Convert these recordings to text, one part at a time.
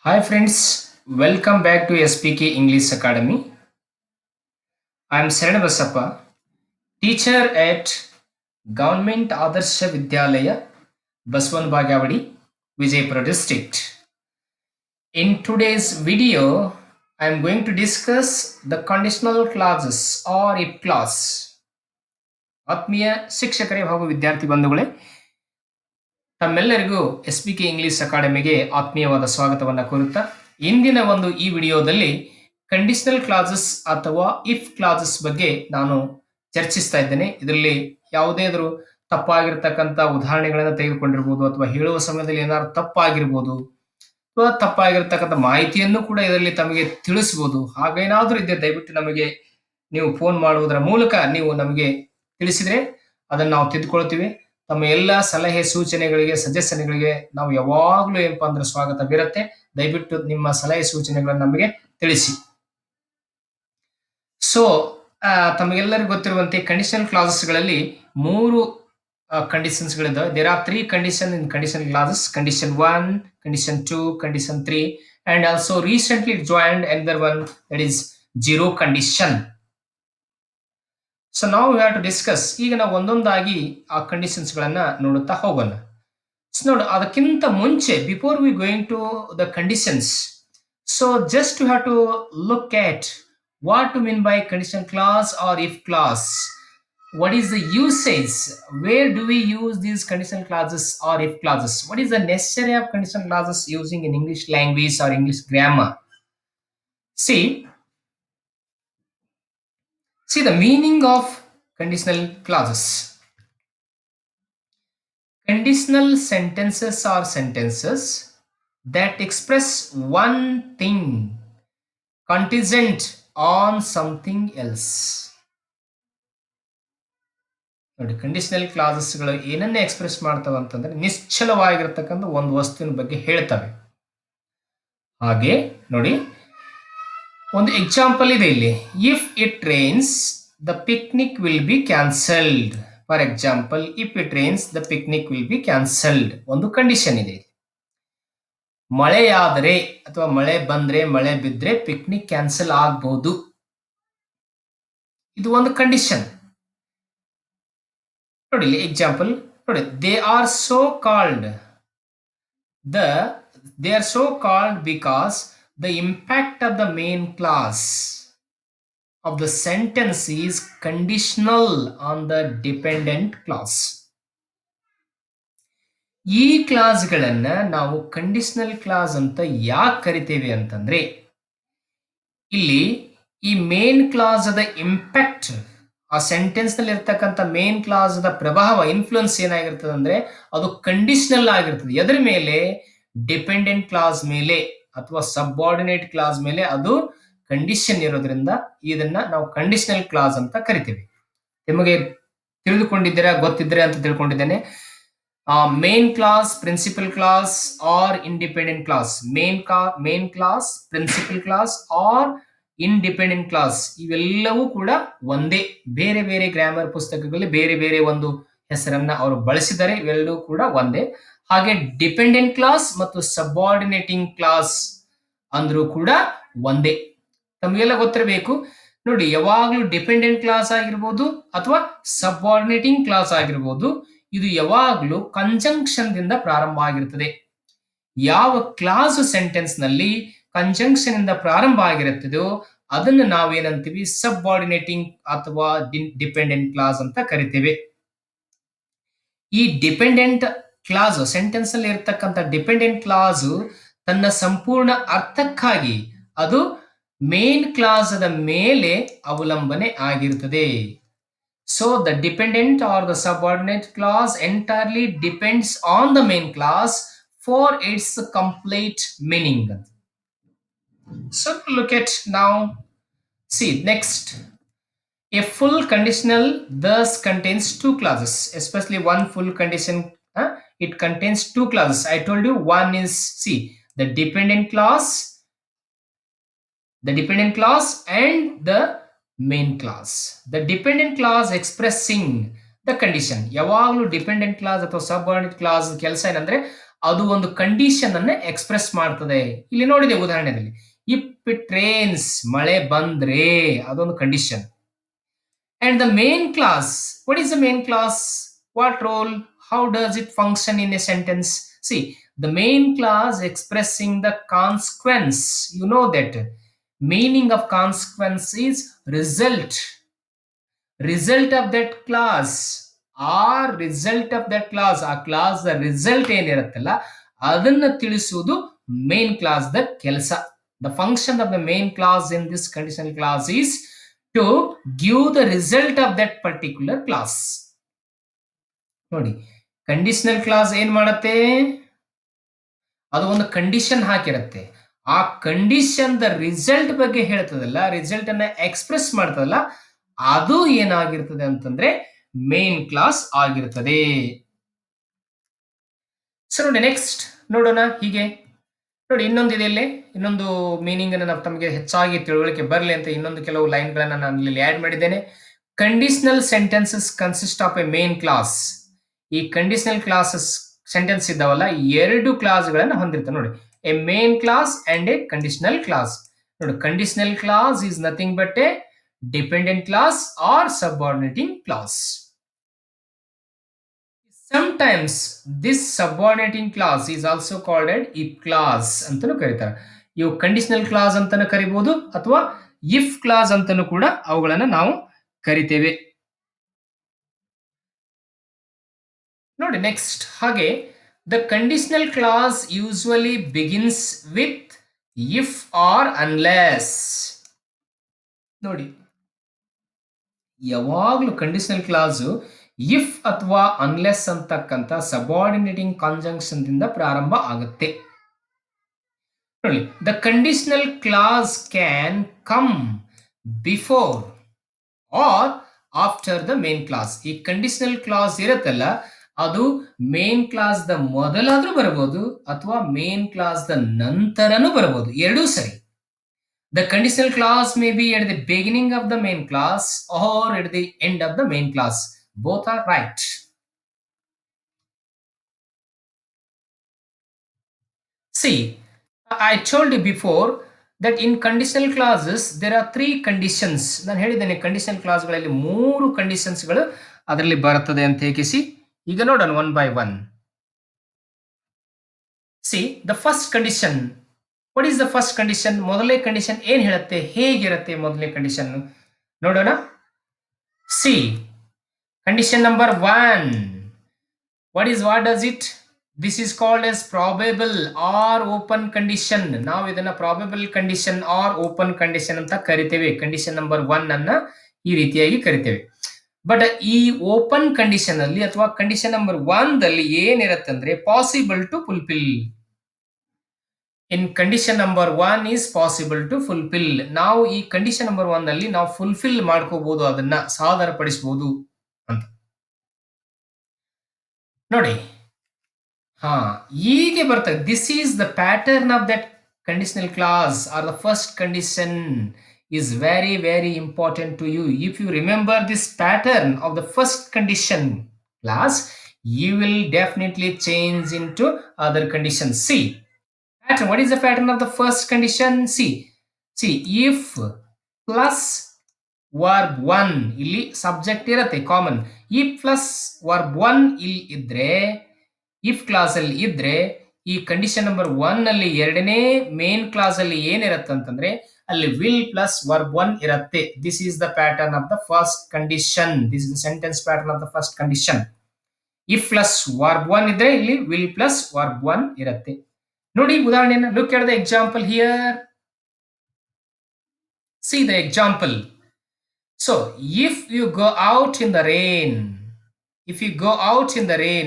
Hi friends, welcome back to SPK English Academy. I am Saran Basappa, teacher at Government Adarsha Vidyalaya, Baswan Bagavadi, Vijaypura district. In today's video, I am going to discuss the conditional clauses or if clause. ಆತ್ಮೀಯ ಶಿಕ್ಷಕರೇ ಹಾಗೂ ವಿದ್ಯಾರ್ಥಿ ಬಂಧುಗಳೇ, ತಮ್ಮೆಲ್ಲರಿಗೂ SPK English ಅಕಾಡೆಮಿಗೆ ಆತ್ಮೀಯವಾದ ಸ್ವಾಗತವನ್ನು ಕೋರುತ್ತಾ ಇಂದಿನ ಈ ವಿಡಿಯೋದಲ್ಲಿ ಕಂಡೀಷನಲ್ ಕ್ಲಾಸಸ್ ಅಥವಾ ಇಫ್ ಕ್ಲಾಸಸ್ ಬಗ್ಗೆ ನಾನು ಚರ್ಚಿಸ್ತಾ ಇದ್ದೇನೆ. ಇದರಲ್ಲಿ ಯಾವುದೇದರೂ ತಪ್ಪಾಗಿರ್ತಕ್ಕಂಥ ಉದಾಹರಣೆಗಳನ್ನು ತೆಗೆದುಕೊಂಡಿರ್ಬೋದು ಅಥವಾ ಹೇಳುವ ಸಮಯದಲ್ಲಿ ಏನಾದ್ರು ತಪ್ಪಾಗಿರ್ಬೋದು ಅಥವಾ ತಪ್ಪಾಗಿರ್ತಕ್ಕಂಥ ಮಾಹಿತಿಯನ್ನು ಕೂಡ ಇದರಲ್ಲಿ ತಮಗೆ ತಿಳಿಸಬಹುದು. ಹಾಗೇನಾದ್ರೂ ಇದ್ದರೆ ದಯವಿಟ್ಟು ನಮಗೆ ನೀವು ಫೋನ್ ಮಾಡುವುದರ ಮೂಲಕ ನೀವು ನಮಗೆ ತಿಳಿಸಿದ್ರೆ ಅದನ್ನು ನಾವು ತಿದ್ದುಕೊಳ್ತೀವಿ. ತಮ್ಮ ಎಲ್ಲ ಸಲಹೆ ಸೂಚನೆಗಳಿಗೆ ಸಜೆಷನ್ಗಳಿಗೆ ನಾವು ಯಾವಾಗಲೂ ಏನಪ್ಪಾ ಅಂದ್ರೆ ಸ್ವಾಗತವಿರುತ್ತೆ. ದಯವಿಟ್ಟು ನಿಮ್ಮ ಸಲಹೆ ಸೂಚನೆಗಳನ್ನು ನಮಗೆ ತಿಳಿಸಿ. ಸೊ ತಮಗೆಲ್ಲರಿಗೂ ಗೊತ್ತಿರುವಂತೆ ಕಂಡೀಷನಲ್ ಕ್ಲಾಸಸ್ಗಳಲ್ಲಿ ಮೂರು ಕಂಡೀಷನ್ಸ್ಗಳಿದ್ದಾವೆ. There are 3 condition in conditional clauses: condition 1, condition 2, condition 3, and also recently joined another one, that is zero condition. So ನಾವು ಹ್ಯಾವ್ ಟು ಡಿಸ್ಕಸ್. ಈಗ ನಾವು ಒಂದೊಂದಾಗಿ ಆ ಕಂಡೀಷನ್ಸ್ ಗಳನ್ನ ನೋಡುತ್ತಾ ಹೋಗೋಣ. ನೋಡಿ, ಅದಕ್ಕಿಂತ ಮುಂಚೆ before we going to the conditions, so just you have to look at what to mean by conditional clause or if clause. What is the usage? Where do we use these conditional clauses or if clauses? What is the necessary of conditional clauses using in English language or English grammar? See the meaning of conditional clauses. Conditional sentences are sentences that express one thing contingent on something else. ನೋಡಿ, conditional ಕ್ಲಾಸಸ್ಗಳು ಏನನ್ನ express ಮಾಡ್ತವೆ ಅಂತಂದ್ರೆ ನಿಶ್ಚಲವಾಗಿರ್ತಕ್ಕಂಥ ಒಂದು ವಸ್ತುವಿನ ಬಗ್ಗೆ ಹೇಳ್ತವೆ. ಹಾಗೆ ನೋಡಿ, ಒಂದು ಎಕ್ಸಾಂಪಲ್ ಇದೆ ಇಲ್ಲಿ. If it rains the picnic will be cancelled. For example, if it rains the picnic will be cancelled ಒಂದು ಕಂಡೀಷನ್ ಇದೆ. ಮಳೆಯಾದರೆ ಅಥವಾ ಮಳೆ ಬಂದ್ರೆ ಮಳೆ ಬಿದ್ರೆ ಪಿಕ್ನಿಕ್ ಕ್ಯಾನ್ಸಲ್ ಆಗಬಹುದು. ಇದು ಒಂದು ಕಂಡೀಷನ್. ನೋಡಿ ಎಕ್ಸಾಂಪಲ್ ನೋಡಿ, they are so called because the impact of the main clause of the sentence is conditional on the dependent clause. ಈ ಕ್ಲಾಸ್ಗಳನ್ನ ನಾವು ಕಂಡೀಷನಲ್ ಕ್ಲಾಸ್ ಅಂತ ಯಾಕೆ ಕರಿತೇವೆ ಅಂತಂದ್ರೆ, ಇಲ್ಲಿ ಈ ಮೇನ್ ಕ್ಲಾಸ್ ಅದ ಇಂಪ್ಯಾಕ್ಟ್, ಆ ಸೆಂಟೆನ್ಸ್ ನಲ್ಲಿ ಇರ್ತಕ್ಕಂಥ ಮೇನ್ ಕ್ಲಾಸ್ ಅದ ಪ್ರಭಾವ, ಇನ್ಫ್ಲುಯೆನ್ಸ್ ಏನಾಗಿರ್ತದೆ ಅಂದ್ರೆ ಅದು ಕಂಡೀಷನಲ್ ಆಗಿರ್ತದೆ. ಎದ್ರ ಮೇಲೆ? ಡಿಪೆಂಡೆಂಟ್ ಕ್ಲಾಸ್ ಮೇಲೆ ಅಥವಾ ಸಬಾರ್ಡಿನೇಟ್ ಕ್ಲಾಸ್ ಮೇಲೆ ಅದು ಕಂಡೀಷನ್ ಇರೋದ್ರಿಂದ ಇದನ್ನ ನಾವು ಕಂಡೀಷನಲ್ ಕ್ಲಾಸ್ ಅಂತ ಕರಿತೇವೆ. ನಿಮಗೆ ತಿಳಿದುಕೊಂಡಿದ್ದೀರಾ, ಗೊತ್ತಿದ್ರೆ ಅಂತ ತಿಳ್ಕೊಂಡಿದ್ದೇನೆ. Main clause, principal clause or independent clause. Main clause, principal clause or independent clause ಇವೆಲ್ಲವೂ ಕೂಡ ಒಂದೇ. ಬೇರೆ ಬೇರೆ ಗ್ರಾಮರ್ ಪುಸ್ತಕಗಳಲ್ಲಿ ಬೇರೆ ಬೇರೆ ಒಂದು ಹೆಸರನ್ನ ಅವರು ಬಳಸಿದ್ದಾರೆ. ಇವೆಲ್ಲವೂ ಕೂಡ ಒಂದೇ. ಹಾಗೆ ಡಿಪೆಂಡೆಂಟ್ ಕ್ಲಾಸ್ ಮತ್ತು ಸಬಾರ್ಡಿನೇಟಿಂಗ್ ಕ್ಲಾಸ್ ಅಂದ್ರೂ ಕೂಡ ಒಂದೇ. ತಮಗೆಲ್ಲ ಗೊತ್ತಿರಬೇಕು ನೋಡಿ, ಯಾವಾಗ್ಲೂ ಡಿಪೆಂಡೆಂಟ್ ಕ್ಲಾಸ್ ಆಗಿರ್ಬೋದು ಅಥವಾ ಸಬಾರ್ಡಿನೇಟಿಂಗ್ ಕ್ಲಾಸ್ ಆಗಿರ್ಬೋದು, ಇದು ಯಾವಾಗ್ಲೂ ಕಂಜಂಕ್ಷನ್ ದಿಂದ ಪ್ರಾರಂಭ ಆಗಿರುತ್ತದೆ. ಯಾವ ಕ್ಲಾಸ್ ಸೆಂಟೆನ್ಸ್ ನಲ್ಲಿ ಕಂಜಂಕ್ಷನ್ ಇಂದ ಪ್ರಾರಂಭ ಆಗಿರುತ್ತದೋ ಅದನ್ನು ನಾವೇನಂತೀವಿ? ಸಬಾರ್ಡಿನೇಟಿಂಗ್ ಅಥವಾ ಡಿಪೆಂಡೆಂಟ್ ಕ್ಲಾಸ್ ಅಂತ ಕರಿತೇವೆ. ಈ ಡಿಪೆಂಡೆಂಟ್ ಕ್ಲಾಸ್ ಸೆಂಟೆನ್ಸ್ ಅಲ್ಲಿ ಇರ್ತಕ್ಕಂಥ ಡಿಪೆಂಡೆಂಟ್ ಕ್ಲಾಸ್ ತನ್ನ ಸಂಪೂರ್ಣ ಅರ್ಥಕ್ಕಾಗಿ ಅದು ಮೇನ್ ಕ್ಲಾಸ್ ಅದ ಮೇಲೆ ಅವಲಂಬನೆ ಆಗಿರುತ್ತದೆ. So the dependent are the subordinate class entirely depends on the main class for it's complete meaning. So look at now. See next. A full conditional thus contains two clauses, especially one full condition. It contains two clauses. I told you one is the dependent clause and the main clause. The dependent clause expressing the condition. ಯಾವಾಗಲೂ dependent class ಅಥವಾ subordinate class ಕೆಲಸ ಏನಂದ್ರೆ ಅದು ಒಂದು condition ಅನ್ನ express ಮಾಡ್ತದೆ. ಇಲ್ಲಿ ನೋಡಿದೆ ಉದಾಹರಣೆಯಲ್ಲಿ. ಇಫ್ ಇಟ್ ರೇನ್ಸ್ ಮಳೆ ಬಂದ್ರೆ ಅದೊಂದು condition. And the main class, what is the main class? What role? How does it function in a sentence? See, the main class expressing the consequence. You know that meaning of consequence is result. Result of that class or result of that class. ಆ class the result ಏನಿರುತ್ತಲ್ಲ ಅದನ್ನ ತಿಳಿಸುವುದು main clause the ಕೆಲಸ. The function of the main class in this conditional class is to give the result of that particular class. ನೋಡಿ, conditional class ಏನ್ ಮಾಡತ್ತೆ? ಅದು ಒಂದು condition ಹಾಕಿರುತ್ತೆ. ಆ ಕಂಡೀಷನ್ ದ ರಿಸಲ್ಟ್ ಬಗ್ಗೆ ಹೇಳ್ತದಲ್ಲ, ರಿಸಲ್ಟ್ ಅನ್ನ ಎಕ್ಸ್‌ಪ್ರೆಸ್ ಮಾಡ್ತದಲ್ಲ, ಅದು ಏನಾಗಿರ್ತದೆ ಅಂತಂದ್ರೆ ಮೇನ್ ಕ್ಲಾಸ್ ಆಗಿರ್ತದೆ. ಸೊ ನೋಡಿ, ನೆಕ್ಸ್ಟ್ ನೋಡೋಣ. ಹೀಗೆ ನೋಡಿ, ಇನ್ನೊಂದಿದೆ ಇಲ್ಲಿ, ಇನ್ನೊಂದು ಮೀನಿಂಗ್ ಅನ್ನು ನಾವು ತಮಗೆ ಹೆಚ್ಚಾಗಿ ತಿಳುವಳಿಕೆ ಬರಲಿ ಅಂತ ಇನ್ನೊಂದು ಕೆಲವು ಲೈನ್ಗಳನ್ನ ನಾನು ಇಲ್ಲಿ ಆಡ್ ಮಾಡಿದ್ದೇನೆ. Conditional sentences consist of a main clause. ಈ ಕಂಡೀಷನಲ್ ಕ್ಲಾಸಸ್ ಸೆಂಟೆನ್ಸ್ ಇದ್ದಾವಲ್ಲ, ಎರಡು ಕ್ಲಾಸ್ಗಳನ್ನ ಹೊಂದಿರ್ತವೆ ನೋಡಿ. A main clause and a conditional clause. ನೋಡಿ, conditional clause is nothing but a dependent clause or subordinating clause. Sometimes this subordinating clause is also called an if clause ಅಂತಾನೂ ಕರೀತಾರೆ. ಇವು conditional class ಅಂತಾನೂ ಕರಿಬಹುದು ಅಥವಾ ಇಫ್ ಕ್ಲಾಸ್ ಅಂತಾನೂ ಕೂಡ ಅವುಗಳನ್ನ ನಾವು ಕರಿತೇವೆ. ನೋಡಿ ನೆಕ್ಸ್ಟ್, ಹಾಗೆ the conditional clause usually begins with if or unless. ನೋಡಿ, ಯಾವಾಗಲೂ ಕಂಡೀಷನಲ್ ಕ್ಲಾಸ್ ಇಫ್ ಅಥವಾ ಅನ್ಲೆಸ್ ಅಂತಕ್ಕಂಥ ಸಬಾರ್ಡಿನೇಟಿಂಗ್ ಕಾಂಜಂಕ್ಷನ್ ದಿಂದ ಪ್ರಾರಂಭ ಆಗುತ್ತೆ. ನೋಡಿ, the conditional clause can come before or after the main clause. ಈ ಕಂಡೀಷನಲ್ ಕ್ಲಾಸ್ ಇರುತ್ತಲ್ಲ, ಅದು ಮೇನ್ ಕ್ಲಾಸ್ ದ ಮೊದಲಾದ್ರೂ ಬರಬಹುದು ಅಥವಾ ಮೇನ್ ಕ್ಲಾಸ್ ದ ನಂತರನೂ ಬರಬಹುದು, ಎರಡೂ ಸರಿ. The conditional clause may be at the beginning of the main class or at the end of the main class. Both are right. See, I told you before that in conditional clauses there are three conditions. ನಾನು ಹೇಳಿದ್ದೇನೆ conditional ಕ್ಲಾಸ್ಗಳಲ್ಲಿ ಮೂರು ಕಂಡೀಷನ್ಸ್ಗಳು ಅದರಲ್ಲಿ ಬರುತ್ತದೆ ಅಂತ ಹೇಗಿಸಿ. ಈಗ ನೋಡೋಣ one by one. See, the first condition. What is the first condition? ಮೊದಲನೇ condition ಏನ್ ಹೇಳುತ್ತೆ, ಹೇಗಿರುತ್ತೆ ಮೊದಲನೇ ಕಂಡೀಷನ್ ನೋಡೋಣ. C, condition number 1. what does it? This is called as probable or open condition. ನಾವು ಇದನ್ನ probable condition or open condition ಅಂತ ಕರಿತೇವೆ. ಕಂಡೀಷನ್ ನಂಬರ್ 1 ಅನ್ನ ಈ ರೀತಿಯಾಗಿ ಕರಿತೇವೆ. ಬಟ್ ಈ ಓಪನ್ ಕಂಡೀಷನ್ ಅಲ್ಲಿ ಅಥವಾ ಕಂಡೀಷನ್ ನಂಬರ್ 1 ದಲ್ಲಿ ಏನಿರುತ್ತೆ ಅಂದ್ರೆ possible to fulfil. In condition number 1 is possible to fulfil. ನಾವು ಈ ಕಂಡೀಷನ್ ನಂಬರ್ 1 ನಲ್ಲಿ ನಾವು ಫುಲ್ಫಿಲ್ ಮಾಡ್ಕೋಬಹುದು, ಅದನ್ನ ಸಾಧಾರಪಡಿಸಬಹುದು ಅಂತ ನೋಡಿ. ಹಾ, ಹೀಗೆ ಬರ್ತದೆ. This is the pattern of that conditional class are the first condition is very very important to you. If you remember this pattern of the first condition class, you will definitely change into other conditions. See, pattern. What is the pattern of the first condition? See, if plus verb 1 ಇಲ್ಲಿ subject ಇರುತ್ತೆ common. if plus verb 1 ಇಲ್ಲಿ ಇದ್ರೆ, if class ಅಲ್ಲಿ ಇದ್ರೆ, ಈ condition number 1 ಅಲ್ಲಿ ಎರಡನೇ main clause ಅಲ್ಲಿ ಏನಿರುತ್ತೆ ಅಂತಂದ್ರೆ ಅಲ್ಲಿ ವಿಲ್ ಪ್ಲಸ್ ವರ್ಬ್ 1 ಇರುತ್ತೆ. This is the pattern of the first condition. This is the sentence pattern of the first condition. If plus verb 1 ಇದ್ರೆ ಇಲ್ಲಿ ವಿಲ್ ಪ್ಲಸ್ ವರ್ಬ್ 1 ಇರುತ್ತೆ. ನೋಡಿ ಉದಾಹರಣೆನ. Look at the example here. See the example. So, if you go out in the rain,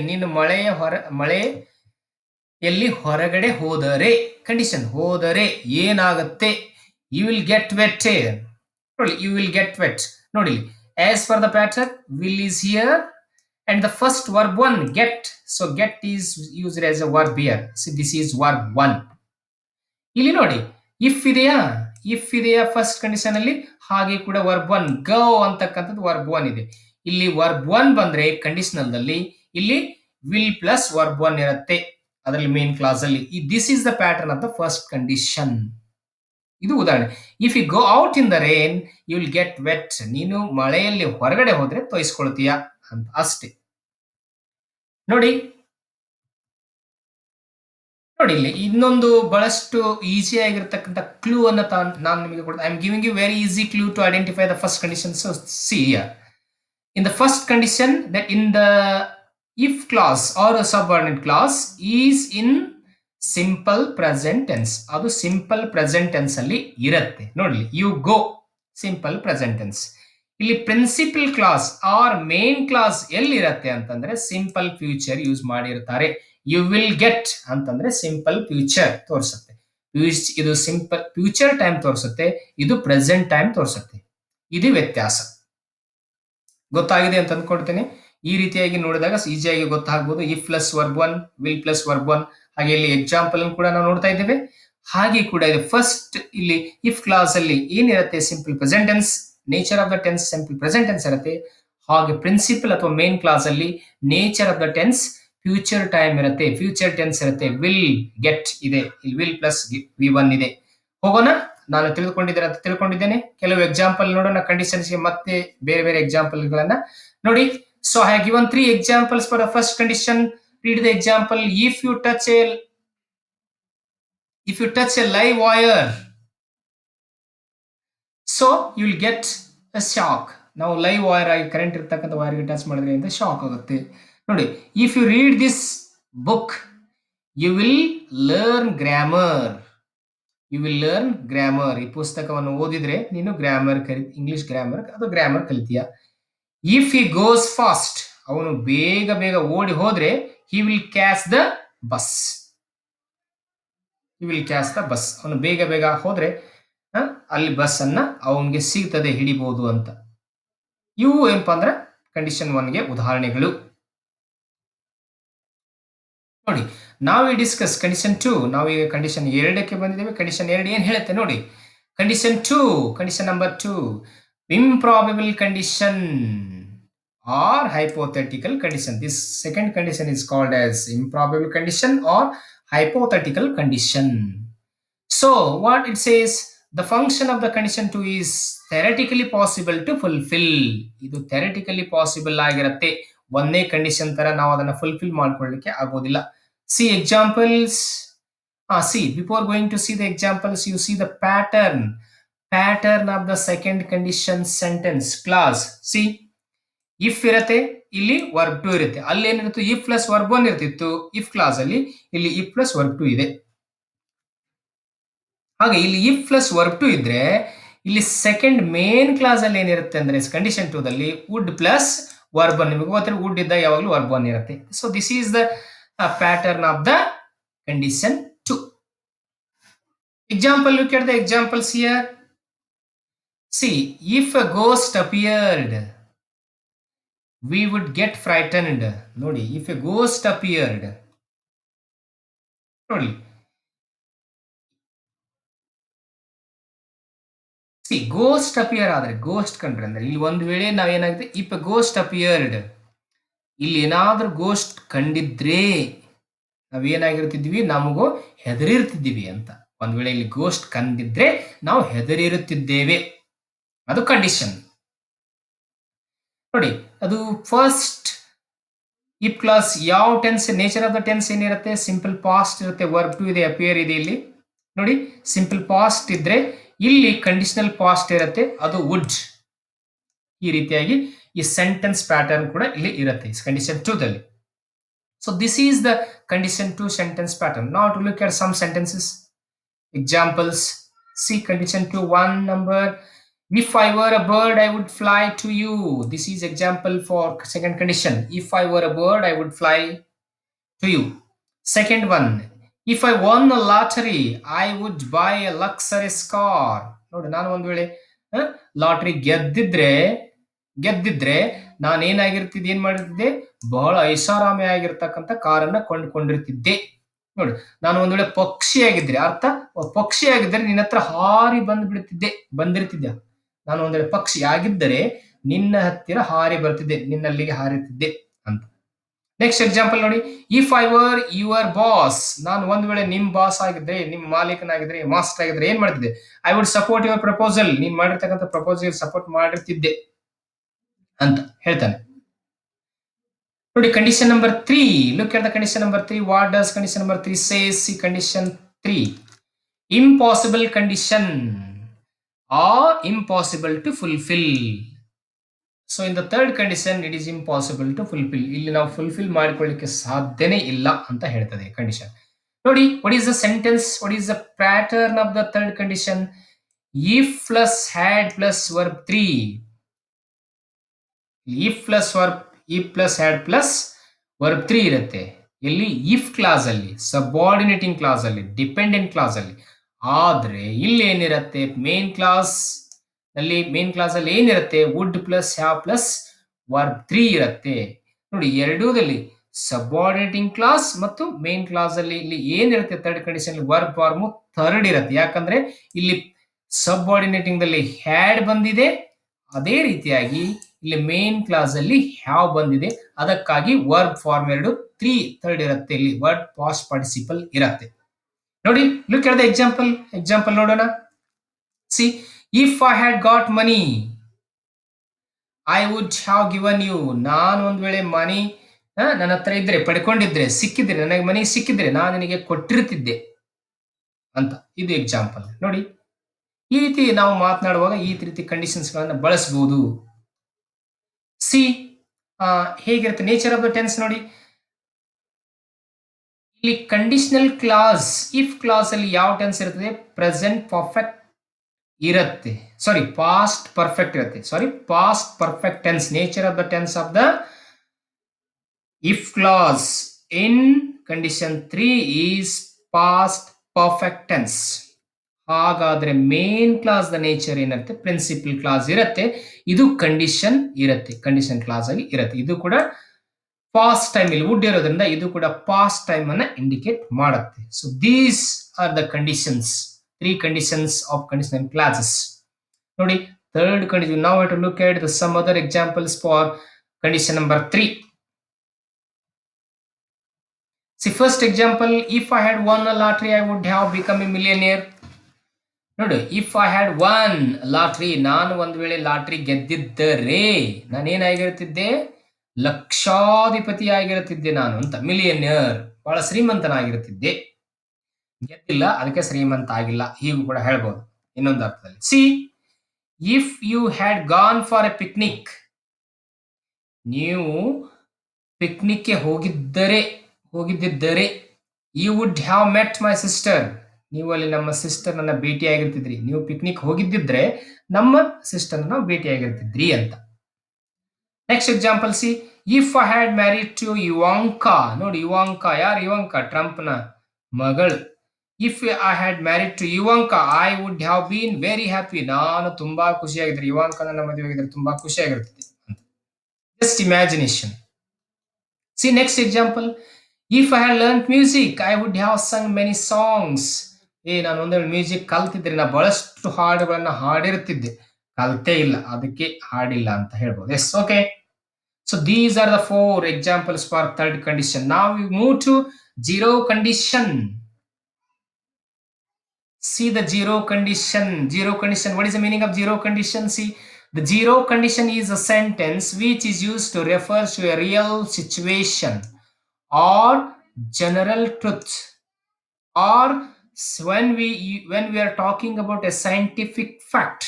ನೀನು ಮಳೆಯಲ್ಲಿ ಹೊರಗಡೆ ಹೋದರೆ, condition ಹೋದರೆ ಏನಾಗುತ್ತೆ? You will get wet. ನೋಡಿ, you will get wet. ನೋಡಿ, as per the pattern, will is here and the first verb 1 get. So get is used as a verb here. So this is verb 1. ಇಲ್ಲಿ ನೋಡಿ, if ಇದೆಯಾ first condition ಅಲ್ಲಿ, ಹಾಗೆ ಕೂಡ verb 1 go ಅಂತಕ್ಕಂಥದ್ದು verb 1 ಇದೆ. ಇಲ್ಲಿ ವರ್ಬ್ 1 ಬಂದ್ರೆ ಕಂಡೀಷನಲ್ ದಲ್ಲಿ ಇಲ್ಲಿ ವಿಲ್ ಪ್ಲಸ್ ವರ್ಬ್ 1 ಇರುತ್ತೆ. ಅದರಲ್ಲಿ ಮೇನ್ ಕ್ಲಾಸ್ ಅಲ್ಲಿ this is the pattern of the first condition. ಇದು ಉದಾಹರಣೆ. If you go out in the rain you will get wet. ನೀನು ಮಳೆಯಲ್ಲಿ ಹೊರಗಡೆ ಹೋದ್ರೆ ತೊಯ್ಸ್ಕೊಳ್ತೀಯ ಅಂತ ಅಷ್ಟೇ. ನೋಡಿ ನೋಡಿ ಇಲ್ಲಿ ಇನ್ನೊಂದು ಬಹಳಷ್ಟು ಈಸಿ ಆಗಿರ್ತಕ್ಕಂಥ ಕ್ಲೂ ಅನ್ನ ನಾನು ನಿಮಗೆ ಕೊಡ್ತೀನಿ. I am giving you very easy clue to identify the first condition. So see here. In the first condition, that in the if clause or a subordinate clause is in simple present tense. ಅದು simple present tense ಅಲ್ಲಿ ಇರುತ್ತೆ. ನೋಡಿ, you go simple present tense. ಇಲ್ಲಿ principal clause or main clause ಎಲ್ಲಿ ಇರುತ್ತೆ ಅಂತಂದ್ರೆ simple future use ಮಾಡಿರ್ತಾರೆ. You will get ಅಂತಂದ್ರೆ simple future ತೋರಿಸುತ್ತೆ. ಇದು simple future time ತೋರಿಸುತ್ತೆ, ಇದು present time ತೋರಿಸುತ್ತೆ. ಇದು ವ್ಯತ್ಯಾಸ. ಗೊತ್ತಾಗಿದೆ ಅಂತ ಅಂದ್ಕೊಡ್ತೇನೆ. ಈ ರೀತಿಯಾಗಿ ನೋಡಿದಾಗ ಈಸಿಯಾಗಿ ಗೊತ್ತಾಗಬಹುದು. If plus verb one, will plus verb one, ಹಾಗೆ ಇಲ್ಲಿ ಎಕ್ಸಾಂಪಲ್ ಕೂಡ ನಾವು ನೋಡ್ತಾ ಇದ್ದೇವೆ. ಹಾಗೆ ಕೂಡ ಇದೆ ಫಸ್ಟ್ ಇಲ್ಲಿ ಇಫ್ ಕ್ಲಾಸ್ ಅಲ್ಲಿ ಏನಿರುತ್ತೆ, simple present tense, nature of the tense simple present tense ಇರುತ್ತೆ. ಹಾಗೆ ಪ್ರಿನ್ಸಿಪಲ್ ಅಥವಾ ಮೇನ್ ಕ್ಲಾಸ್ ಅಲ್ಲಿ nature of the tense future time ಇರುತ್ತೆ, ಫ್ಯೂಚರ್ ಟೆನ್ಸ್ ಇರುತ್ತೆ. ವಿಲ್ ಗೆಟ್ ಇದೆ, ಇಲ್ಲಿ ವಿಲ್ ಪ್ಲಸ್ ವಿ ಒನ್ ಇದೆ. ಹೋಗೋಣ, ನಾನು ತಿಳಿದುಕೊಂಡಿದ್ದೇನೆ ಅಂತ ತಿಳ್ಕೊಂಡಿದ್ದೇನೆ. ಕೆಲವು ಎಕ್ಸಾಂಪಲ್ ನೋಡೋಣ ಕಂಡೀಷನ್ಸ್ ಗೆ, ಮತ್ತೆ ಬೇರೆ ಬೇರೆ ಎಕ್ಸಾಂಪಲ್ ಗಳನ್ನ ನೋಡಿ. So I have given 3 examples for the first condition. Read the example. If you touch a live wire, so you will get a shock. ನಾವು ಲೈವ್ ವೈರ್ ಆಗಿ ಕರೆಂಟ್ ಇರ್ತಕ್ಕಂಥ ವೈರ್ಗೆ ಟಚ್ ಮಾಡಿದ್ರೆ ಅಂತ ಶಾಕ್ ಆಗುತ್ತೆ. ನೋಡಿ, if you read this book you will learn grammar. You will learn grammar. ಈ ಪುಸ್ತಕವನ್ನು ಓದಿದ್ರೆ ನೀನು ಗ್ರಾಮರ್ ಇಂಗ್ಲಿಷ್ ಗ್ರಾಮರ್ ಅದು ಗ್ರಾಮರ್ ಕಲಿತೀಯ. ಇಫ್ ಹಿ ಗೋಸ್ ಫಾಸ್ಟ್, ಅವನು ಬೇಗ ಬೇಗ ಓಡಿ ಹೋದ್ರೆ he will catch the bus. He will catch the bus. ಅವನು ಬೇಗ ಬೇಗ ಹೋದ್ರೆ ಅಲ್ಲಿ ಬಸ್ ಅನ್ನ ಅವನಿಗೆ ಸಿಗ್ತದೆ, ಹಿಡಿಬಹುದು ಅಂತ. ಇವು ಏನಪ್ಪ ಅಂದ್ರೆ ಕಂಡೀಷನ್ 1ಗೆ ಉದಾಹರಣೆಗಳು. ನೋಡಿ, ನಾವು ಈ ಡಿಸ್ಕಸ್ ಕಂಡೀಷನ್ 2. ನಾವು ಈಗ ಕಂಡೀಷನ್ 2ಕ್ಕೆ ಬಂದಿದ್ದೇವೆ. ಕಂಡೀಷನ್ 2 ಏನ್ ಹೇಳುತ್ತೆ ನೋಡಿ. Condition 2, condition number 2, improbable condition or hypothetical condition. This second condition is called as improbable condition or hypothetical condition. So what it says, the function of the condition 2 is theoretically possible to fulfill. ಇದು theoretically possible ಆಗಿರುತ್ತೆ. ಒಂದೇ condition ತರ ನಾವು ಅದನ್ನ fulfil ಮಾಡ್ಕೊಳ್ಳಿಕ್ಕೆ ಆಗೋದಿಲ್ಲ. See examples. See, before going to see the examples, you see the pattern of the second condition sentence clause. See, if ಇರತ್ತೆ, ಇಲ್ಲಿ ವರ್ಬ್ 2 ಇರುತ್ತೆ. ಅಲ್ಲಿ ಏನಿರುತ್ತೆ, ಇಫ್ ಪ್ಲಸ್ ವರ್ಬ್ 1 ಇರ್ತಿತ್ತು ಇಫ್ ಕ್ಲಾಸ್ ಅಲ್ಲಿ. ಇಲ್ಲಿ ಇಫ್ ಪ್ಲಸ್ ವರ್ಬ್ 2 ಇದೆ. ಹಾಗೆ ಇಲ್ಲಿ ಇಫ್ ಪ್ಲಸ್ ವರ್ಬ್ 2 ಇದ್ರೆ ಇಲ್ಲಿ ಸೆಕೆಂಡ್ ಮೇನ್ ಕ್ಲಾಸ್ ಅಲ್ಲಿ ಏನಿರುತ್ತೆ ಅಂದ್ರೆ ಕಂಡೀಷನ್ 2 ದಲ್ಲಿ ವುಡ್ ಪ್ಲಸ್ ವರ್ಬ್ 1. ನಿಮಗೆ ಗೊತ್ತಿರೋ ವುಡ್ ಇದ್ದ ಯಾವಾಗಲೂ ವರ್ಬ್ 1 ಇರುತ್ತೆ. So this is the pattern of the condition 2. Example, look at the examples here. See, if a ghost appeared, we would get frightened. ನೋಡಿ, if a ghost appeared, ನೋಡಿ, see ghost appear ಆದ್ರೆ, ghost ಕಂಡ್ರೆ ಅಂದ್ರೆ ಇಲ್ಲಿ ಒಂದು ವೇಳೆ ನಾವೇನಾಗುತ್ತೆ, if a ghost appeared, ಇಲ್ಲಿ ಏನಾದ್ರೂ ಗೋಸ್ಟ್ ಕಂಡಿದ್ರೆ ನಾವೇನಾಗಿರ್ತಿದ್ವಿ, ನಮಗೂ ಹೆದರಿರ್ತಿದ್ದೀವಿ ಅಂತ. ಒಂದ್ ವೇಳೆ ಇಲ್ಲಿ ಗೋಸ್ಟ್ ಕಂಡಿದ್ರೆ ನಾವು ಹೆದರಿರುತ್ತಿದ್ದೇವೆ, ಅದು ಕಂಡೀಷನ್. ನೋಡಿ, ಅದು ಫಸ್ಟ್ ಇಫ್ ಕ್ಲಾಸ್ ಯಾವ tense, nature of the tense ಏನಿರುತ್ತೆ, ಸಿಂಪಲ್ ಪಾಸ್ಟ್ ಇರುತ್ತೆ. ವರ್ಬ್ 2 ಇದೆ, ಅಪಿಯರ್ ಇದೆ. ಇಲ್ಲಿ ನೋಡಿ, ಸಿಂಪಲ್ ಪಾಸ್ಟ್ ಇದ್ರೆ ಇಲ್ಲಿ ಕಂಡೀಷನಲ್ ಪಾಸ್ಟ್ ಇರುತ್ತೆ, ಅದು ವುಡ್. ಈ ರೀತಿಯಾಗಿ ಈ ಸೆಂಟೆನ್ಸ್ ಪ್ಯಾಟರ್ನ್ ಕೂಡ ಇಲ್ಲಿ ಇರುತ್ತೆ ಕಂಡೀಷನ್ 2 ದಲ್ಲಿ. So this is the condition 2 sentence pattern. Now to look at some sentences. Examples. See condition 2, 1 number. If I were a bird, I would fly to you. This is example for second condition. If I were a bird, I would fly to you. Second one. If I won a lottery, I would buy a luxurious car. ನೋಡಿ, ನಾನು ಒಂದು ವೇಳೆ lottery ಗೆದ್ದಿದ್ರೆ ನಾನು ಏನ್ ಮಾಡಿರ್ತಿದ್ದೆ, ಬಹಳ ಐಷಾರಾಮಿ ಆಗಿರ್ತಕ್ಕಂಥ ಕಾರನ್ನ ಕೊಂಡ್ಕೊಂಡಿರ್ತಿದ್ದೆ. ನೋಡಿ, ನಾನು ಒಂದ್ ವೇಳೆ ಪಕ್ಷಿಯಾಗಿದ್ದರೆ ನಿನ್ನ ಹತ್ರ ಹಾರಿ ಬಂದಿರ್ತಿದ್ದೆ. ನಾನು ಒಂದ್ ವೇಳೆ ಪಕ್ಷಿ ಆಗಿದ್ದರೆ ನಿನ್ನ ಹತ್ತಿರ ಹಾರಿ ಬರ್ತಿದ್ದೆ, ನಿನ್ನಲ್ಲಿಗೆ ಹಾರಿರ್ತಿದ್ದೆ ಅಂತ. ನೆಕ್ಸ್ಟ್ ಎಕ್ಸಾಂಪಲ್ ನೋಡಿ, if I var your boss, ನಾನು ಒಂದ್ ವೇಳೆ ನಿಮ್ ಬಾಸ್ ಆಗಿದ್ರೆ, ನಿಮ್ ಮಾಲೀಕನಾಗಿದ್ರೆ, ಮಾಸ್ಟರ್ ಆಗಿದ್ರೆ ಏನ್ ಮಾಡ್ತಿದ್ದೆ? I would support your proposal, ನೀನ್ ಮಾಡಿರ್ತಕ್ಕಂಥ ಪ್ರಪೋಸಲ್ ಸಪೋರ್ಟ್ ಮಾಡಿರ್ತಿದ್ದೆ ಅಂತ ಹೇಳ್ತಾನೆ. ನೋಡಿ condition number 3, look at the condition number 3. What does condition number 3 says? See condition 3, impossible condition or impossible to fulfill. So in the third condition it is impossible to fulfil, ಇಲ್ಲಿ ನಾವು fulfil ಮಾಡಿಕೊಳ್ಳಿಕ್ಕೆ ಸಾಧ್ಯನೇ ಇಲ್ಲ ಅಂತ ಹೇಳ್ತದೆ condition. ನೋಡಿ, what is the sentence, what is the pattern of the third condition? If plus had plus verb 3, if plus verb, if plus had plus verb 3 ಇರುತ್ತೆ. ಎಲ್ಲಿ? ಇಫ್ ಕ್ಲಾಸ್ ಅಲ್ಲಿ, ಸಬಾರ್ಡಿನೇಟಿಂಗ್ ಕ್ಲಾಸ್ ಅಲ್ಲಿ, ಡಿಪೆಂಡೆಂಟ್ ಕ್ಲಾಸ್ ಅಲ್ಲಿ. ಆದ್ರೆ ಇಲ್ಲಿ ಏನಿರುತ್ತೆ? Main clause ಅಲ್ಲಿ ಏನಿರುತ್ತೆ? Would plus have plus verb 3 ಇರುತ್ತೆ. ನೋಡಿ, ಎರಡೂದಲ್ಲಿ ಸಬಾರ್ಡಿನೇಟಿಂಗ್ ಕ್ಲಾಸ್ ಮತ್ತು ಮೇನ್ ಕ್ಲಾಸ್ ಅಲ್ಲಿ ಇಲ್ಲಿ ಏನಿರುತ್ತೆ? Third condition verb form third ಇರುತ್ತೆ. ಯಾಕಂದ್ರೆ ಇಲ್ಲಿ ಸಬಾರ್ಡಿನೇಟಿಂಗ್ ದಲ್ಲಿ ಹ್ಯಾಡ್ ಬಂದಿದೆ, ಅದೇ ರೀತಿಯಾಗಿ ಇಲ್ಲಿ ಮೇನ್ ಕ್ಲಾಸ್ ಅಲ್ಲಿ ಹ್ಯಾವ್ ಬಂದಿದೆ. ಅದಕ್ಕಾಗಿ ವರ್ಬ್ ಫಾರ್ಮ್ ಎರಡು ಥರ್ಡ್ ಇರುತ್ತೆ. ಇಲ್ಲಿ ವರ್ಡ್ ಪಾಸ್ಟ್ ಪಾರ್ಟಿಸಿಪಲ್ ಇರುತ್ತೆ. ನೋಡಿ, ಲುಕ್ ಎಟ್ ದ ಎಕ್ಸಾಂಪಲ್ ನೋಡೋಣ. See, if I had got money I would have given you, ನಾನು ಒಂದ್ ವೇಳೆ ಮನಿ ನನ್ನ ಹತ್ರ ಇದ್ರೆ, ಪಡ್ಕೊಂಡಿದ್ರೆ, ಸಿಕ್ಕಿದ್ರೆ, ನನಗೆ ಮನಿ ಸಿಕ್ಕಿದ್ರೆ ನಾನು ನಿನಗೆ ಕೊಟ್ಟಿರ್ತಿದ್ದೆ ಅಂತ. ಇದು ಎಕ್ಸಾಂಪಲ್. ನೋಡಿ, ಈ ರೀತಿ ನಾವು ಮಾತನಾಡುವಾಗ ಈ ರೀತಿ ಕಂಡೀಷನ್ಸ್ ಗಳನ್ನ ಬಳಸಬಹುದು. ಸಿ, ಹೇಗಿರುತ್ತೆ ನೇಚರ್ ಆಫ್ ದ ಟೆನ್ಸ್ ನೋಡಿ. ಇಲ್ಲಿ ಕಂಡೀಷನಲ್ ಕ್ಲಾಸ್, ಇಫ್ ಕ್ಲಾಸ್ ಅಲ್ಲಿ ಯಾವ ಟೆನ್ಸ್ ಇರ್ತದೆ? ಪ್ರೆಸೆಂಟ್ ಪರ್ಫೆಕ್ಟ್ ಇರುತ್ತೆ. ಸಾರಿ, ಪಾಸ್ಟ್ ಪರ್ಫೆಕ್ಟ್ ಇರುತ್ತೆ. Sorry, past perfect tense. Nature of the tense of the if clause in condition 3 is past perfect tense. ಹಾಗಾದ್ರೆ main clause ದ nature ಏನಿರುತ್ತೆ? Principal clause ಇರುತ್ತೆ. ಇದು ಕಂಡೀಷನ್ ಇರುತ್ತೆ, ಕಂಡೀಷನ್ ಕ್ಲಾಸ್ ಅಲ್ಲಿ ಇರುತ್ತೆ. ಇದು ಕೂಡ ಪಾಸ್ಟ್ ಟೈಮ್ ಇಲ್ಲಿ ವುಡ್ ಇರೋದ್ರಿಂದ ಇದು ಕೂಡ ಪಾಸ್ಟ್ ಟೈಮ್ ಅನ್ನ ಇಂಡಿಕೇಟ್ ಮಾಡುತ್ತೆ. So these are the conditions, 3 conditions of conditional clauses. ನೋಡಿ, ಥರ್ಡ್ ಕಂಡೀಷನ್. ನಾವು have to look at the some other examples for condition number 3. See, first example, if I had won a lottery I would have become a millionaire. ನೋಡಿ, if I had one lottery, ನಾನು ಒಂದ್ ವೇಳೆ lottery ಗೆದ್ದಿದ್ದರೆ ನಾನೇನಾಗಿರುತ್ತಿದ್ದೆ? ಲಕ್ಷಾಧಿಪತಿ ಆಗಿರುತ್ತಿದ್ದೆ ನಾನು ಅಂತ. Millionaire, ಬಹಳ ಶ್ರೀಮಂತನಾಗಿರುತ್ತಿದ್ದೆ. ಗೆದ್ದಿಲ್ಲ, ಅದಕ್ಕೆ ಶ್ರೀಮಂತ ಆಗಿಲ್ಲ, ಹೀಗೂ ಕೂಡ ಹೇಳ್ಬೋದು ಇನ್ನೊಂದು ಅರ್ಥದಲ್ಲಿ. See, if you had gone for a picnic, ನೀವು ಪಿಕ್ನಿಕ್ಗೆ ಹೋಗಿದ್ದಿದ್ದರೆ you would have met my sister, ನೀವು ಅಲ್ಲಿ ನಮ್ಮ ಸಿಸ್ಟರ್ ನನ್ನ ಭೇಟಿಯಾಗಿರ್ತಿದ್ರಿ. ನೀವು ಪಿಕ್ನಿಕ್ ಹೋಗಿದ್ದಿದ್ರೆ ನಮ್ಮ ಸಿಸ್ಟರ್ ನಾವು ಭೇಟಿಯಾಗಿರ್ತಿದ್ರಿ ಅಂತ. Next example see, if I had married to Ivanka. ನೋಡಿ, ಇವಾಂಕಾ ಯಾರು? ಇವಾಂಕಾ ಟ್ರಂಪ್ನ ಮಗಳು. If I had married to Ivanka I would have been very happy, ನಾನು ತುಂಬಾ ಖುಷಿಯಾಗಿದ್ರೆ, ಇವಾಂಕಾ ನನ್ನ ಮದುವೆಯಾಗಿದ್ರೆ ತುಂಬಾ ಖುಷಿಯಾಗಿರ್ತಿದ್ದೆ ಅಂತ. Just imagination. See, next example, if I had learn music I would have sung many songs. ನಾನು ಒಂದೆರಡು ಮ್ಯೂಸಿಕ್ ಕಲ್ತಿದ್ರೆ ನಾ ಬಹಳಷ್ಟು ಹಾಡುಗಳನ್ನ ಹಾಡಿರುತ್ತಿದ್ದೆ. ಕಲ್ತೇ ಇಲ್ಲ, ಅದಕ್ಕೆ ಹಾಡಿಲ್ಲ ಅಂತ ಹೇಳ್ಬೋದು. Yes, okay. So these are the 4 examples for third condition. ನಾವ್ we move to zero condition. See the zero condition. Zero condition. What is the meaning of zero condition? See, the zero condition is a sentence which is used to refer to a real situation or general truth, or when we are talking about a scientific fact.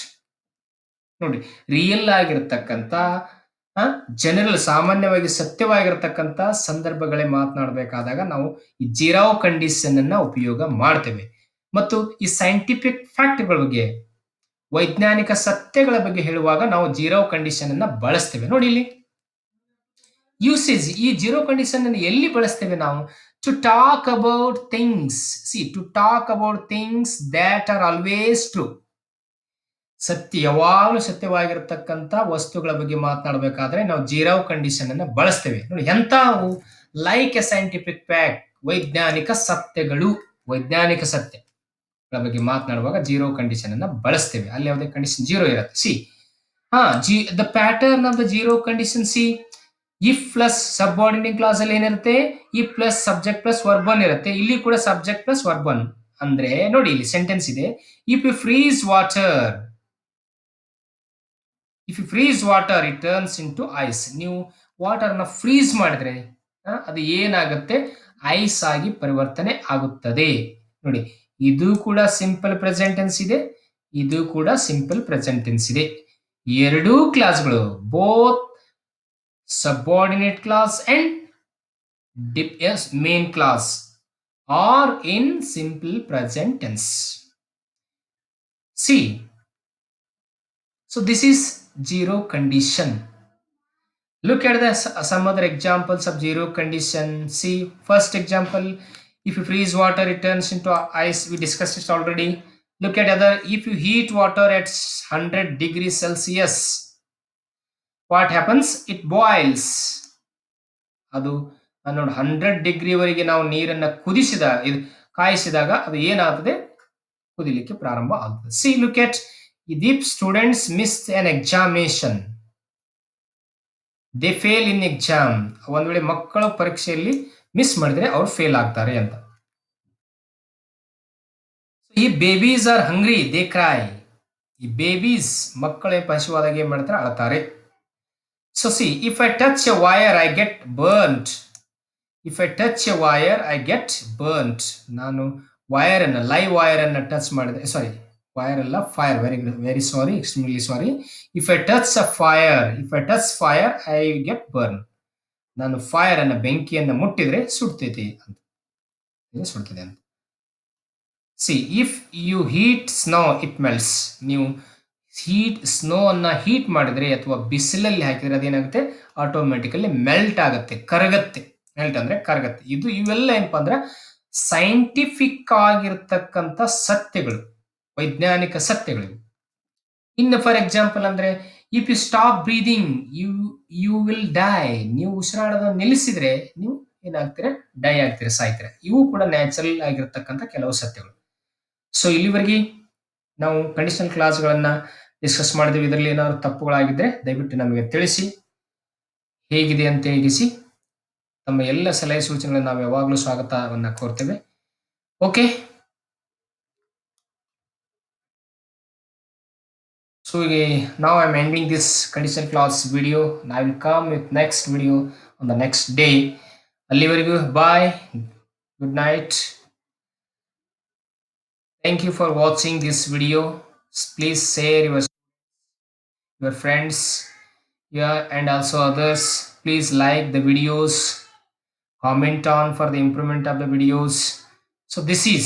ನೋಡಿ, real ಆಗಿರತಕ್ಕಂತ, general ಸಾಮಾನ್ಯವಾಗಿ ಸತ್ಯವಾಗಿರತಕ್ಕಂತ ಸಂದರ್ಭಗಳೇ ಮಾತನಾಡಬೇಕಾದಾಗ ನಾವು ಈ zero condition ಅನ್ನ ಉಪಯೋಗ ಮಾಡ್ತೇವೆ. ಮತ್ತು ಈ scientific ಫ್ಯಾಕ್ಟ್ಗಳ ಬಗ್ಗೆ, ವೈಜ್ಞಾನಿಕ ಸತ್ಯಗಳ ಬಗ್ಗೆ ಹೇಳುವಾಗ ನಾವು ಜೀರೋ ಕಂಡೀಷನ್ ಅನ್ನ ಬಳಸ್ತೇವೆ. ನೋಡಿ, ಇಲ್ಲಿ ಯೂಸೇಜ್, ಈ ಜೀರೋ ಕಂಡೀಷನ್ ಅನ್ನು ಎಲ್ಲಿ ಬಳಸ್ತೇವೆ ನಾವು? To talk about things. See, to talk about things that are always true. ಯಾವಾಗಲೂ ಸತ್ಯವಾಗಿರತಕ್ಕಂತ ವಸ್ತುಗಳ ಬಗ್ಗೆ ಮಾತನಾಡಬೇಕಾದ್ರೆ ನಾವು ಜೀರೋ ಕಂಡೀಷನ್ ಅನ್ನ ಬಳಸ್ತೇವೆ. ನೋಡಿ, ಎಂತಾವು? ಲೈಕ್ ಎ ಸೈಂಟಿಫಿಕ್ ಫ್ಯಾಕ್ಟ್, ವೈಜ್ಞಾನಿಕ ಸತ್ಯಗಳು, ವೈಜ್ಞಾನಿಕ ಸತ್ಯಗಳ ಬಗ್ಗೆ ಮಾತನಾಡುವಾಗ ಜೀರೋ ಕಂಡೀಷನ್ ಅನ್ನ ಬಳಸ್ತೇವೆ. ಅಲ್ಲಿ ಯಾವುದೇ ಕಂಡೀಷನ್ ಜೀರೋ ಇರುತ್ತೆ. See, the pattern of the zero condition. See, if plus subordinate clause ಅಲ್ಲಿ ಏನಿರುತ್ತೆ if plus subject plus verb one ಇರುತ್ತೆ. ಇಲ್ಲಿ ಕೂಡ ಸಬ್ಜೆಕ್ಟ್ ಪ್ಲಸ್ ವರ್ಬ್ ಒನ್ ಅಂದ್ರೆ ನೋಡಿ ಇಲ್ಲಿ ಸೆಂಟೆನ್ಸ್ ಇದೆ. If you freeze water, if you freeze water it turns into ice. ನೀವು ವಾಟರ್ನ ಫ್ರೀಸ್ ಮಾಡಿದ್ರೆ ಅದು ಏನಾಗುತ್ತೆ, ಐಸ್ ಆಗಿ ಪರಿವರ್ತನೆ ಆಗುತ್ತದೆ. ನೋಡಿ ಇದು ಕೂಡ ಸಿಂಪಲ್ ಪ್ರೆಸೆಂಟ್ ಟೆನ್ಸ್ ಇದೆ, ಇದು ಕೂಡ ಸಿಂಪಲ್ ಪ್ರೆಸೆಂಟ್ ಟೆನ್ಸ್ ಇದೆ. ಎರಡೂ ಕ್ಲಾಸ್ಗಳು both subordinate class and main class are in simple present tense. See, so this is zero condition. Look at some other examples of zero condition. See, first example, if you freeze water it turns into ice. We discussed it already. Look at other, if you heat water at 100 degrees Celsius, what happens? It boils. ಅದು ನೋಡಿ 100 ಡಿಗ್ರಿವರೆಗೆ ನಾವು ನೀರನ್ನು ಕಾಯಿಸಿದಾಗ ಅದು ಏನಾಗ್ತದೆ, ಕುದಿಲಿಕ್ಕೆ ಪ್ರಾರಂಭ ಆಗ್ತದೆ. C look at if students miss N examination they fail in exam. ಒಂದ್ ವೇಳೆ ಮಕ್ಕಳು ಪರೀಕ್ಷೆಯಲ್ಲಿ ಮಿಸ್ ಮಾಡಿದ್ರೆ ಅವ್ರು ಫೇಲ್ ಆಗ್ತಾರೆ ಅಂತ. ಈ babies R hungry they CRY. ಈ ಬೇಬೀಸ್ ಮಕ್ಕಳೇ ಹಸಿವಾದಾಗ ಏನ್ ಮಾಡ್ತಾರೆ, ಅಳ್ತಾರೆ. So see, if I touch a wire, I get burnt. If I touch a wire, I get burnt. ನಾನು ವೈರ್ ಅನ್ನ ಲೈವ್ ವೈರ್ ಅನ್ನ ಟಚ್ ಮಾಡಿದ್ರೆ, ಸಾರಿ ವೈರ್ ಅಲ್ಲ fire, very sorry, extremely sorry. If I touch a fire, if I touch fire I get burn. ನಾನು fire ಅನ್ನ ಬೆಂಕಿಯನ್ನ ಮುಟ್ಟಿದ್ರೆ ಸುಡ್ತೈತಿ ಅಂತ, ಸುಡ್ತದೆ ಅಂತ. See if you heat snow it melts. ನೀವು ಸ್ನೋ ಅನ್ನ ಹೀಟ್ ಮಾಡಿದ್ರೆ ಅಥವಾ ಬಿಸಿಲಲ್ಲಿ ಹಾಕಿದ್ರೆ ಅದೇನಾಗುತ್ತೆ, ಆಟೋಮೆಟಿಕಲಿ ಮೆಲ್ಟ್ ಆಗುತ್ತೆ, ಕರಗತ್ತೆ. ಮೆಲ್ಟ್ ಅಂದ್ರೆ ಕರಗತ್ತೆ. ಇವೆಲ್ಲ ಏನಪ್ಪಾ ಅಂದ್ರೆ ಸೈಂಟಿಫಿಕ್ ಆಗಿರ್ತಕ್ಕಂಥ ಸತ್ಯಗಳು, ವೈಜ್ಞಾನಿಕ ಸತ್ಯಗಳು. ಇನ್ನು ಫಾರ್ ಎಕ್ಸಾಂಪಲ್ ಅಂದ್ರೆ if you stop breathing you will die. ನೀವು ಉಸಿರಾಡೋದನ್ನ ನಿಲ್ಲಿಸಿದ್ರೆ ನೀವು ಏನಾಗ್ತೀರಾ, ಡೈ ಆಗ್ತೀರಾ, ಸಾಯ್ತೀರಾ. ಇವು ಕೂಡ ನ್ಯಾಚುರಲ್ ಆಗಿರ್ತಕ್ಕಂಥ ಕೆಲವು ಸತ್ಯಗಳು. ಸೊ ಇಲ್ಲಿವರೆಗೆ ನಾವು ಕಂಡೀಷನಲ್ ಕ್ಲಾಸ್ಗಳನ್ನ ಡಿಸ್ಕಸ್ ಮಾಡಿದ್ವಿ. ಇದರಲ್ಲಿ ಏನಾದ್ರು ತಪ್ಪುಗಳಾಗಿದ್ರೆ ದಯವಿಟ್ಟು ನಮಗೆ ತಿಳಿಸಿ, ಹೇಗಿದೆ ಅಂತ ತಿಳಿಸಿ. ತಮ್ಮ ಎಲ್ಲ ಸಲಹೆ ಸೂಚನೆಗಳನ್ನು ನಾವು ಯಾವಾಗಲೂ ಸ್ವಾಗತವನ್ನ ಕೋರ್ತೇವೆ. Okay, so now I'm ending this conditional clause video and I will come with next video on the next day. ಅಲ್ಲಿವರೆಗೂ bye, good night. Thank you for watching this video. Please share your friends, yeah, and also others. Please like the videos, comment on for the improvement of the videos. So this is